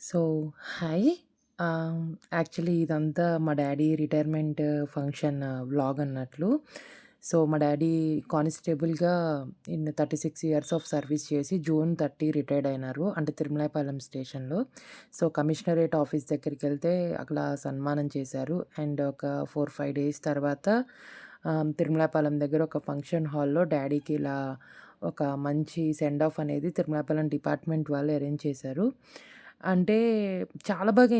So, hi. ఆహ్, actually ఇదంతా మా డ్యాడీ రిటైర్మెంట్ ఫంక్షన్ వ్లాగ్ అన్నట్లు. సో, మా డ్యాడీ కానిస్టేబుల్‌గా 36 ఇయర్స్ ఆఫ్ సర్వీస్ చేసి జూన్ 30 రిటైర్డ్ అయినారు. అంటే తిరుమలాయపాలెం స్టేషన్‌లో. సో, కమిషనరేట్ ఆఫీస్ దగ్గరికెళ్తే అక్కడ సన్మానం చేశారు. అండ్ ఒక 4, 5 డేస్ తర్వాత తిరుమలాయపాలెం దగ్గర ఒక ఫంక్షన్ హాల్‌లో డ్యాడీకి ఇలా ఒక మంచి సెండ్ ఆఫ్ అనేది తిరుమలాయపాలెం డిపార్ట్మెంట్ వాళ్ళు అరేంజ్ చేశారు. అంటే చాలా బాగా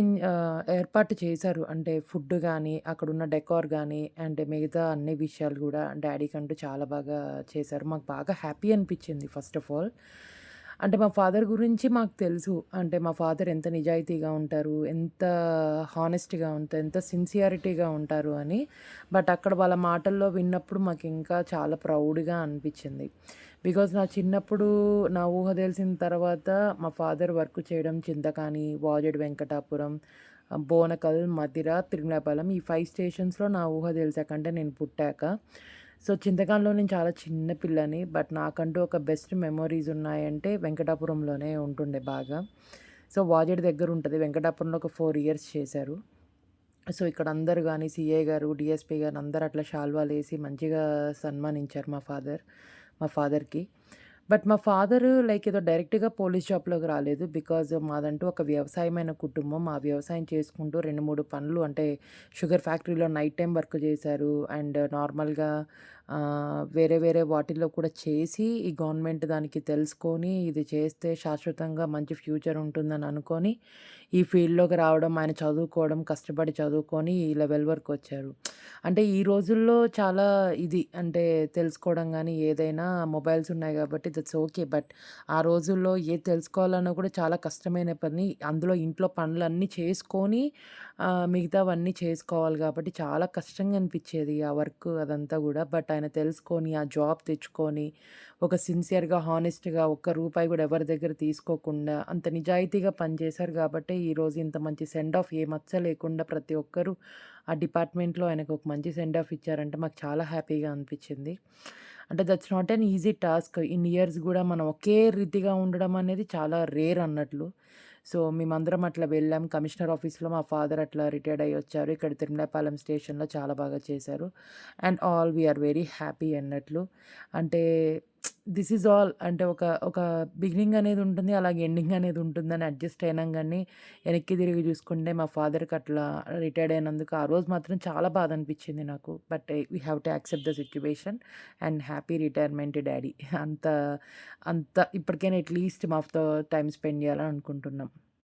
ఏర్పాటు చేశారు. అంటే ఫుడ్ గానీ, అక్కడున్న డెకార్ గానీ, అంటే మిగతా అన్ని విషయాలు గూడా డ్యాడీకంటూ చాలా బాగా చేశారు. మాకు బాగా హ్యాపీ అనిపిచ్చింది ఫస్ట్ ఆఫ్ ఆల్. అంటే మా ఫాదర్ గురించి మాకు తెలుసు. అంటే మా ఫాదర్ ఎంత నిజాయితీగా ఉంటారు, ఎంత హానెస్ట్‌గా ఉంటారు, ఎంత సిన్సియారిటీగా ఉంటారు అని. బట్ అక్కడ వాళ్ళ మాటల్లో విన్నప్పుడు మాకింకా చాలా ప్రౌడ్‌గా అనిపిచ్చింది. బికాజ్ నా చిన్నప్పుడు నా ఊహ తెలిసిన తర్వాత మా ఫాదర్ వర్క్ చేయడం చింతకాని, వాజేడు వెంకటాపురం, బోనకల్, మధిర, తిరుమలాపాలెం ఈ 5 స్టేషన్స్‌లో నా ఊహ తెలిసాక అంటే నేను పుట్టాక. సో, చింతకానిలో నేను చాలా చిన్న పిల్లని. బట్ నాకంటూ ఒక బెస్ట్ మెమోరీస్ ఉన్నాయంటే వెంకటాపురంలోనే ఉంటుండే బాగా. సో, వాజేడు దగ్గరుంటది. వెంకటాపురంలో ఒక 4 ఇయర్స్ చేశారు. సో, ఇక్కడ అందరూ గాని, సీఐ గారు, డీఎస్పీ గారు అందరూ అట్లా శాలువాలేసి మంచిగా సన్మానించారు మా ఫాదర్‌కి. బట్ మా ఫాదరు లైక్ ఏదో డైరెక్ట్‌గా పోలీస్ జాబ్‌లోకి రాలేదు. బికాజ్ మాదంటూ ఒక వ్యవసాయమైన కుటుంబం. ఆ వ్యవసాయం చేసుకుంటూ 2, 3 పనులు అంటే షుగర్ ఫ్యాక్టరీలో నైట్ టైమ్ వర్క్ చేశారు. అండ్ నార్మల్‌గా వేరే వేరే వాటిల్లో కూడా చేసి ఈ గవర్నమెంట్ దానికి తెలుసుకొని ఇది చేస్తే శాశ్వతంగా మంచి ఫ్యూచర్ ఉంటుందని అనుకోని ఈ ఫీల్డ్‌లోకి రావడం, ఆయన చదువుకోవడం, కష్టపడి చదువుకొని ఈ లెవెల్ వరకొచ్చారు. అంటే ఈ రోజుల్లో చాలా ఇది అంటే తెలుసుకోవడం గానీ, ఏదైనా మొబైల్స్ ఉన్నాయి గాబట్టి దట్స్ ఓకే. బట్ ఆ రోజుల్లో ఏది తెలుసుకోవాలన్నా కూడా చాలా కష్టమైన పని. అందులో ఇంట్లో పనులన్నీ చేసుకొని మిగతావన్నీ చేసుకోవాలి గాబట్టి చాలా కష్టంగా అనిపిచ్చేది ఆ వర్క్ అదంతా గూడా. బట్ ఆయన తెలుసుకొని, ఆ జాబ్ తెచ్చుకొని, ఒక సిన్సియర్‌గా, హానెస్ట్‌గా ఒక్క రూపాయి గూడా ఎవరి దగ్గర తీసుకోకుండా అంత నిజాయితీగా పనిచేశారు గాబట్టే ఈరోజు ఇంత మంచి సెండ్ ఆఫ్ ఏ మచ్చ లేకుండా ప్రతి ఒక్కరు ఆ డిపార్ట్‌మెంట్‌లో ఆయనకు ఒక మంచి సెండ్ ఆఫ్ ఇచ్చారంటే మాకు చాలా హ్యాపీగా అనిపిచ్చింది. అంటే that's not an easy task. ఇన్ని ఇయర్స్ గూడా మనం ఒకే రీతిగా ఉండడం అనేది చాలా రేర్ అన్నట్లు. సో, మేమందరం అట్లా వెళ్ళాం. కమిషనర్ ఆఫీస్‌లో మా ఫాదర్ అట్లా రిటైర్డ్ అయ్యొచ్చారు. ఇక్కడ తిరుమలాపాలెం స్టేషన్‌లో చాలా బాగా చేశారు. And all we are very happy అన్నట్లు. అంటే దిస్ ఈజ్ ఆల్ అంటే ఒక బిగినింగ్ అనేది ఉంటుంది. అలాగే ఎండింగ్ అనేది ఉంటుందని అడ్జస్ట్ అయినాం గానీ, వెనక్కి తిరిగి చూసుకుంటే మా ఫాదర్‌కి అట్లా రిటైర్డ్ అయినందుకు ఆ రోజు మాత్రం చాలా బాధ అనిపించింది నాకు. But we have to accept the situation and happy retirement daddy. అంత అంత ఇప్పటికైనా అట్‌లీస్ట్ మాతో టైమ్ స్పెండ్ చేయాలని అనుకుంటున్నాం.